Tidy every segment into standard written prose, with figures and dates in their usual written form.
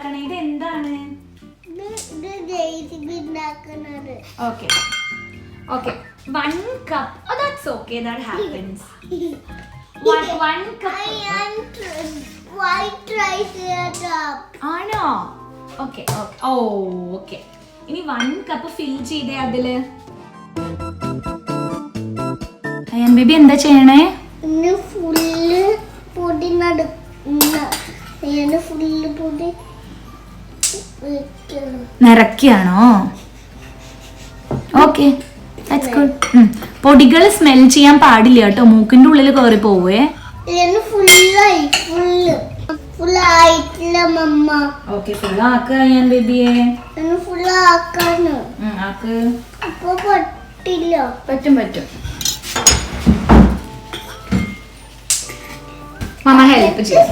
ഉണ്ടാക്കണേ? ഇത് എന്താണ്? Okay. Okay. 1 cup. Oh, that's okay. That happens. One cup. White rice up. ആണോ? Okay. Okay. Oh, okay. ഇനി 1 cup fill ചെയ്തേ അതില്. അയ്യാൻ ബേബി എന്താ ചെയ്യണേ? ഇന്ന് ഫുള്ള് പൊടി ഫുള്ള് പൊടി നിറയ്ക്കാണോ? Okay, that's good. പൊടികൾ സ്മെൽ ചെയ്യാൻ പാടില്ല കേട്ടോ, മൂക്കിന്റെ ഉള്ളിൽ കയറി പോവേ. ഓക്കെ, ഫുൾ ആക്കുക ഞാൻ ബേബിയെ. ആക്ക്. പറ്റും. മമ്മ ഹെൽപ്പ് ചെയ്യാം.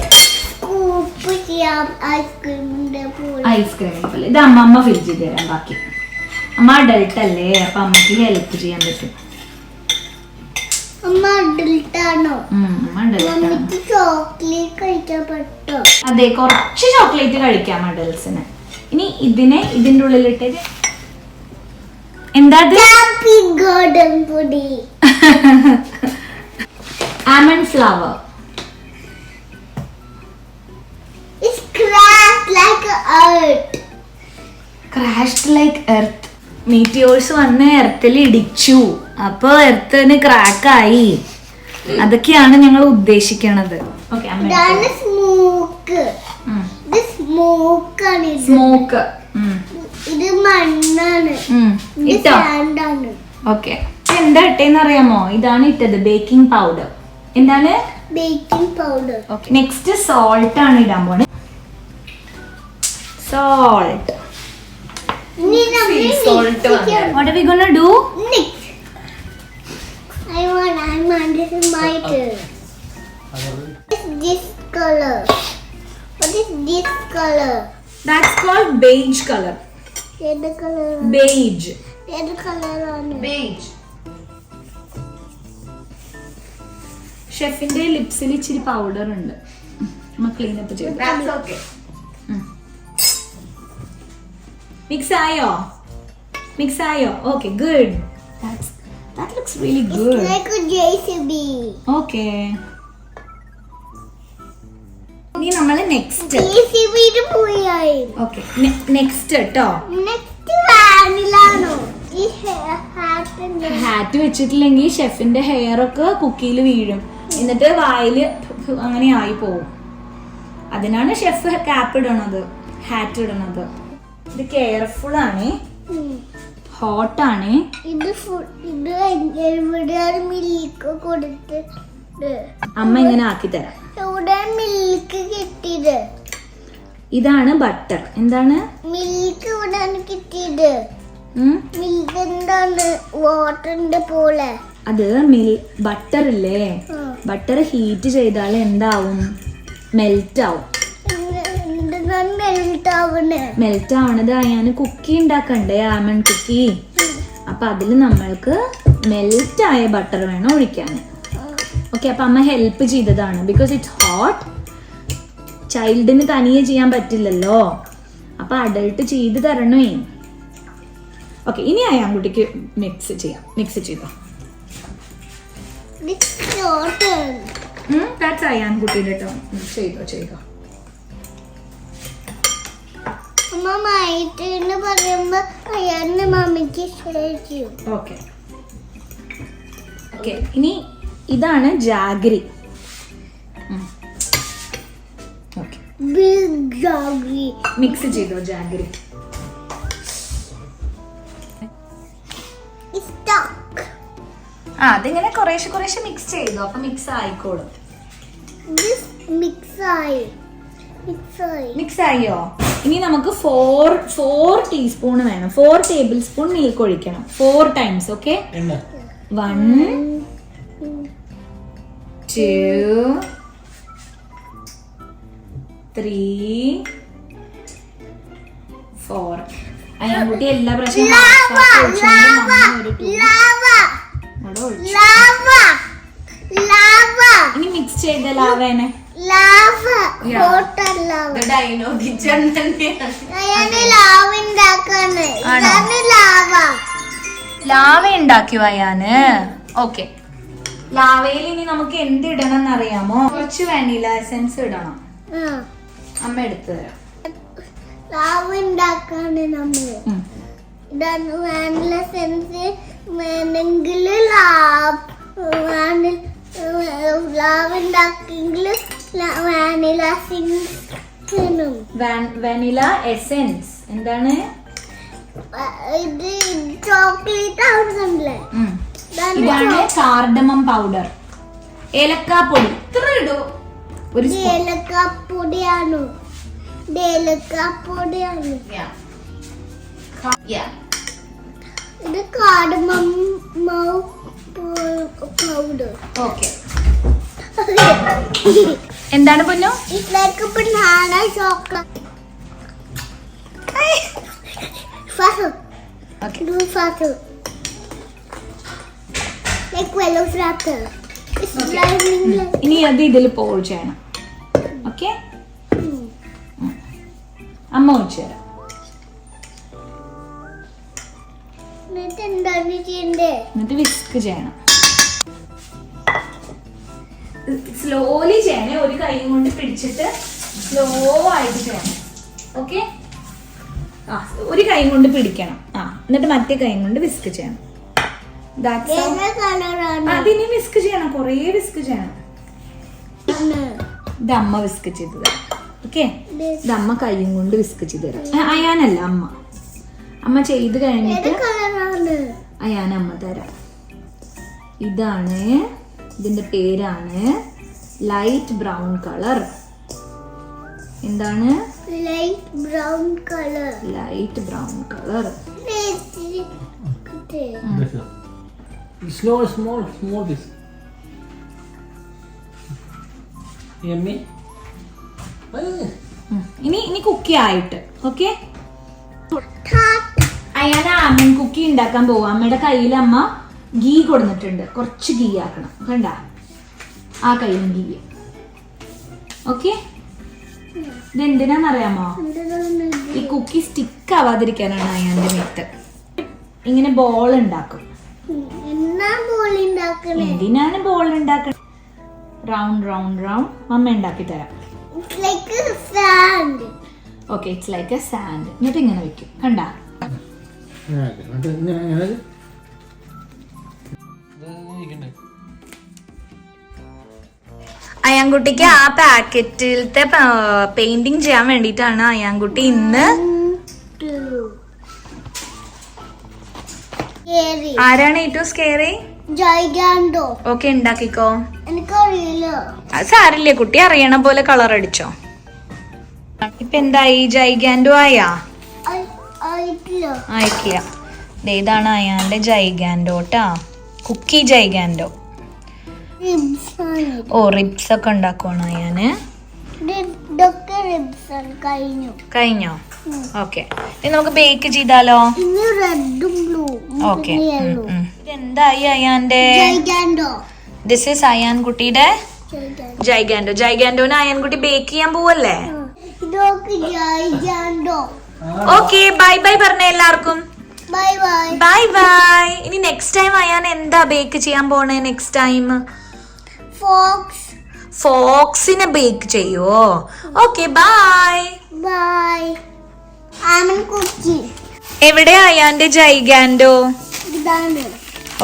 ഐസ്ക്രീം പോലെ ഇത് അമ്മ ഫിൽ ചെയ്ത് തരാം. ബാക്കി അമ്മ അഡൾട്ട് അല്ലേ, അപ്പൊ അമ്മക്ക് ഹെൽപ്പ് ചെയ്യാൻ പറ്റും. അതെ, കുറച്ച് ചോക്ലേറ്റ് കഴിക്കാം അഡൾട്ട്സിന്. ഇനി ഇതിന്റെ ഉള്ളിലിട്ട് എന്താ almond flower. Crashed like earth. മീറ്റിയോഴ്സ് വന്ന് എർത്തിൽ ഇടിച്ചു, അപ്പൊ എർത്തിന് ക്രാക്ക് ആയി. അതൊക്കെയാണ് ഞങ്ങൾ ഉദ്ദേശിക്കണത്. സ്മോക്ക്. ഇത് മണ്ണാണ്. ഇട്ടോ? ഓക്കെ, എന്താ ഇട്ടേന്ന് അറിയാമോ? ഇതാണ് ഇട്ടത്, ബേക്കിംഗ് പൗഡർ. എന്താണ്? Baking powder. Okay, next salt ആണ് ഇടാൻ പോണേ. Salt. Salt. What are we gonna do? Next. I want this is my turn. This color. What is this color? That's called beige color. Red color. Beige. Red color on it. Beige. ഷെഫിന്റെ ലിപ്സിൽ ഇച്ചിരി powder ഉണ്ട്, clean up ചെയ്തു. That's okay. Mix ayo. Okay, good. That looks really good. It's like a JCB. Okay. ഇനി നമ്മൾ next JCB യുടെ പോയി. Okay, next കേട്ടോ. Next വാനിലാണോ? ഈ hat വെച്ചിട്ടില്ലെങ്കിൽ ഷെഫിന്റെ hair ഒക്കെ കുക്കിയിൽ വീഴും, എന്നിട്ട് വായില് അങ്ങനെ ആയി പോവും. അതിനാണ് ഷെഫ് ക്യാപ്പ് ഇടണത്, ഹാറ്റ് ഇടണത്. ഇത് കെയർഫുൾ ആണ്, ഹോട്ട് ആണ്. ഇത് എവിടെയാണ് മിൽക്ക് കൊടുത്തിട്ട്? അമ്മ ഇങ്ങനെ ആക്കി തരാം. എവിടെ മിൽക്ക് കിട്ടിയത്? ഇതാണ് ബട്ടർ. എന്താണ് മിൽക്ക്? എവിടെയാണ് കിട്ടിയത്? മിൽക്ക് എന്താണ്? വാട്ടറിന്റെ പോലെ. അത് ബട്ടർ ഇല്ലേ, ബട്ടർ ഹീറ്റ് ചെയ്താൽ എന്താവും? മെൽറ്റ് ആവും. മെൽറ്റ് ആവണത് ഞാൻ കുക്കി ഉണ്ടാക്കണ്ടേ, ആൽമണ്ട് കുക്കി. അപ്പൊ അതിൽ നമ്മൾക്ക് മെൽറ്റ് ആയ ബട്ടർ വേണം ഒഴിക്കാൻ. ഓക്കെ, അപ്പൊ അമ്മ ഹെൽപ്പ് ചെയ്തതാണ്. ബിക്കോസ് ഇറ്റ്സ് ഹോട്ട്, ചൈൽഡിന് തനിയെ ചെയ്യാൻ പറ്റില്ലല്ലോ, അപ്പൊ അഡൾട്ട് ചെയ്ത് തരണേ. ഓക്കെ, ഇനി അയാൻകുട്ടിക്ക് മിക്സ് ചെയ്തോ. ദാറ്റ്സ് അയാൻകുട്ടിയുടെ കേട്ടോ. ചെയ്തോ. ഓക്കെ, ഇനി ഇതാണ് ജാഗരി. മിക്സ് ചെയ്തോ ജാഗരി. അതിങ്ങനെ കുറേശ്ശെ മിക്സ് ചെയ്തോ, അപ്പൊ മിക്സ് ആയിക്കോളും. മിക്സ് ആയോ? ഇനി നമുക്ക് 4 ടീസ്പൂൺ വേണം. 4 ടേബിൾ സ്പൂൺ മിൽക്ക് ഒഴിക്കണം 4 ടൈംസ്. ഓക്കെ, 1 2 3 4. അയ്യാൻകുട്ടി എല്ലാ പ്രാവശ്യം ഇനി മിക്സ് ചെയ്ത ലാവേനെ ഐനോ കിച്ചൺ തന്നെയാണ്. അയാന് ലാവ ഉണ്ടാക്കാണ്. ആണോ? ഇതാണ് ലാവ. ലാവ ഉണ്ടാക്കിയോ അയാന്? ഓക്കെ, ലാവയിൽ ഇനി നമുക്ക് എന്ത് ഇടണം എന്നറിയാമോ? കുറച്ച് വാനില എസൻസ് ഇടണം. അമ്മ എടുത്തു തരാം. ലാവ ഉണ്ടാക്കാണ് നമ്മള്. ഇതാണ് വാനില എസൻസ്. വേണമെങ്കിൽ ലാവ ഉണ്ടാക്കിയെങ്കിൽ വാനില എസൻസ്. വാനില എസൻസ് എന്താണ്? ഇത് ചോക്ലേറ്റ് ആവുന്നുണ്ടല്ലേ? ഇതാണ് കാർഡമം പൗഡർ, ഏലക്കാപ്പൊടി. ഇത്ര ഇടൂ. ഒരു സ്പൂൺ. ഏലക്കാപ്പൊടിയാണ്. ഏലക്കാപ്പൊടിയാണ്. ഇത് കാർഡമം പൗഡർ. ഓക്കെ, എന്താണ് പൊന്നു? It's like a banana chocolate. Faster. Okay, Do faster. Like velociraptor. It's driving like. ഇനി അത് ഇതിൽ പോൾ ചെയ്യണം. ഓക്കെ, അമ്മ ഒഴിച്ചു തരാം. എന്നിട്ട് എന്താണ് ചെയ്യണ്ടേ? എന്നിട്ട് വിസ്ക് ചെയ്യണം. സ്ലോലി ചെയ്യണേ, ഒരു കൈ കൊണ്ട് പിടിച്ചിട്ട് സ്ലോ ആയിട്ട് ചെയ്യണം. ഓക്കെ, ഒരു കൈ കൊണ്ട് പിടിക്കണം. എന്നിട്ട് മറ്റേ കൈ കൊണ്ട് വിസ്ക് ചെയ്യണം. ഏത് കളറാണ്? അതിന് വിസ്ക് ചെയ്യണം, കൊറേ വിസ്ക് ചെയ്യണം. ഇത് അമ്മ വിസ്ക് ചെയ്ത് തരാം. ഓക്കെ, ഇത് അമ്മ കൈയും കൊണ്ട് വിസ്ക് ചെയ്ത് തരാം. അയാനല്ല, അമ്മ ചെയ്ത് കഴിഞ്ഞിട്ട് ഏത് കളറാണ്? അയാൻ അമ്മ തരാം. ഇതാണ്, ഇതിന്റെ പേരാണ് ലൈറ്റ് ബ്രൗൺ കളർ. എന്താണ്? Light brown colour. Light brown colour. Small this. Yummy. ഇനി കുക്കി ആയിട്ട്. ഓക്കെ, അയാൻ ആമൻ കുക്കി ഉണ്ടാക്കാൻ പോവാം. അമ്മയുടെ കയ്യിൽ അമ്മ ഗീ കൊടുത്തിട്ടുണ്ട്. കുറച്ച് ഗീ ആക്കണം. കണ്ട, ആ കയ്യിലും ഗീ. ഓക്കെ, ഇതെന്തിനാന്നറിയാമോ? ഈ കുക്കി സ്റ്റിക്ക് ആവാതിരിക്കാനാണ് അയാന്റെ മെത്ത്. ഇങ്ങനെ ബോൾ ഉണ്ടാക്കും. എന്നാ ബോൾ ഉണ്ടാക്കണേ? എന്തിനാണ് ബോൾ ഉണ്ടാക്കുന്നത്? റൗണ്ട് റൗണ്ട് റൗണ്ട് അമ്മ ഉണ്ടാക്കി തരാം. It's like a sand. Okay, it's like A sand. എന്നിട്ട് ഇങ്ങനെ വെക്കും. കണ്ട, അയാൻകുട്ടിക്ക് ആ പാക്കറ്റിലത്തെ പെയിന്റിങ് ചെയ്യാൻ വേണ്ടിയിട്ടാണ് അയാൻകുട്ടി ഇന്ന്. ആരാണ് ഏറ്റവും സ്കെയറി? ജൈഗാൻഡോ. ഓക്കെ, ഉണ്ടാക്കിക്കോ. എനിക്കറിയില്ല. അത് സാരില്ലേ കുട്ടി, അറിയണ പോലെ കളർ അടിച്ചോ. ഇപ്പൊ എന്തായി? ജൈഗാൻഡോ ആയാ? ആയിട്ടില്ല. ആയിട്ടില്ല. ഇതാണ് അയാന്റെ ജൈഗാൻഡോ ട്ടാ, കുക്കി ജൈഗാൻഡോ. Ribs ആണ്. ഓ, റിബ്സ് ഒക്കെ ഉണ്ടാക്കുവാണ് അയാന്. ഇതൊക്കെ ribs ആണ്. കഴിഞ്ഞോ? ഓക്കെ, ഇനി നമുക്ക് ബേക്ക് ചെയ്താലോ? ഇനി റെഡും ബ്ലൂ. ഓക്കെ, എന്തായി അയാന്റെ? ജൈഗാൻഡോ. ദിസ് ഈസ് അയാൻ കുട്ടിയുടെ ജൈഗാൻഡോ. ജൈഗാൻഡോന് അയാൻ കുട്ടി ബേക്ക് ചെയ്യാൻ പോവല്ലേ? ഇതൊക്കെ ജൈഗാൻഡോ. ഓക്കെ, ബൈ ബൈ പറഞ്ഞേ എല്ലാവർക്കും. Bye bye. Bye bye. ഇനി നെക്സ്റ്റ് ടൈം അയാൻ എന്താ ബേക്ക് ചെയ്യാൻ പോണേ? നെക്സ്റ്റ് ടൈം ഫോക്സിനെ ബേക്ക് ചെയ്യോ? Okay, bye bye. Aman cookie. എവിടെ അയാന്റെ ജൈഗാൻഡോ? ഇതാണ്.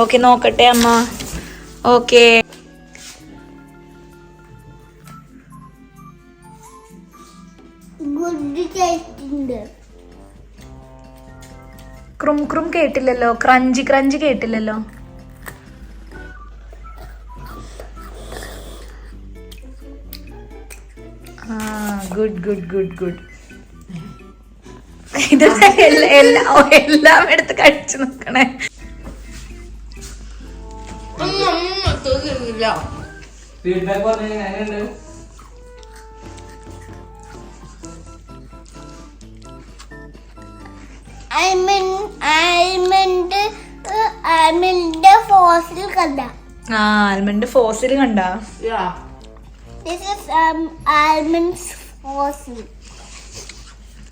ഓക്കെ, നോക്കട്ടെ അമ്മ. Okay, good taste. ക്രും ക്രും കേട്ടില്ലല്ലോ, ക്രഞ്ചി ക്രഞ്ചി കേട്ടില്ലല്ലോ. Good good good good. ഇത് എല്ലാം എടുത്ത് കഴിച്ചു നോക്കണേ. ഫീഡ്ബാക്ക് പറഞ്ഞു എങ്ങനെയുണ്ട്? ആൽമണ്ട് ഫോസിൽ കണ്ട. ആൽമണ്ട് ഫോസിൽ കണ്ട. This is almond fossil.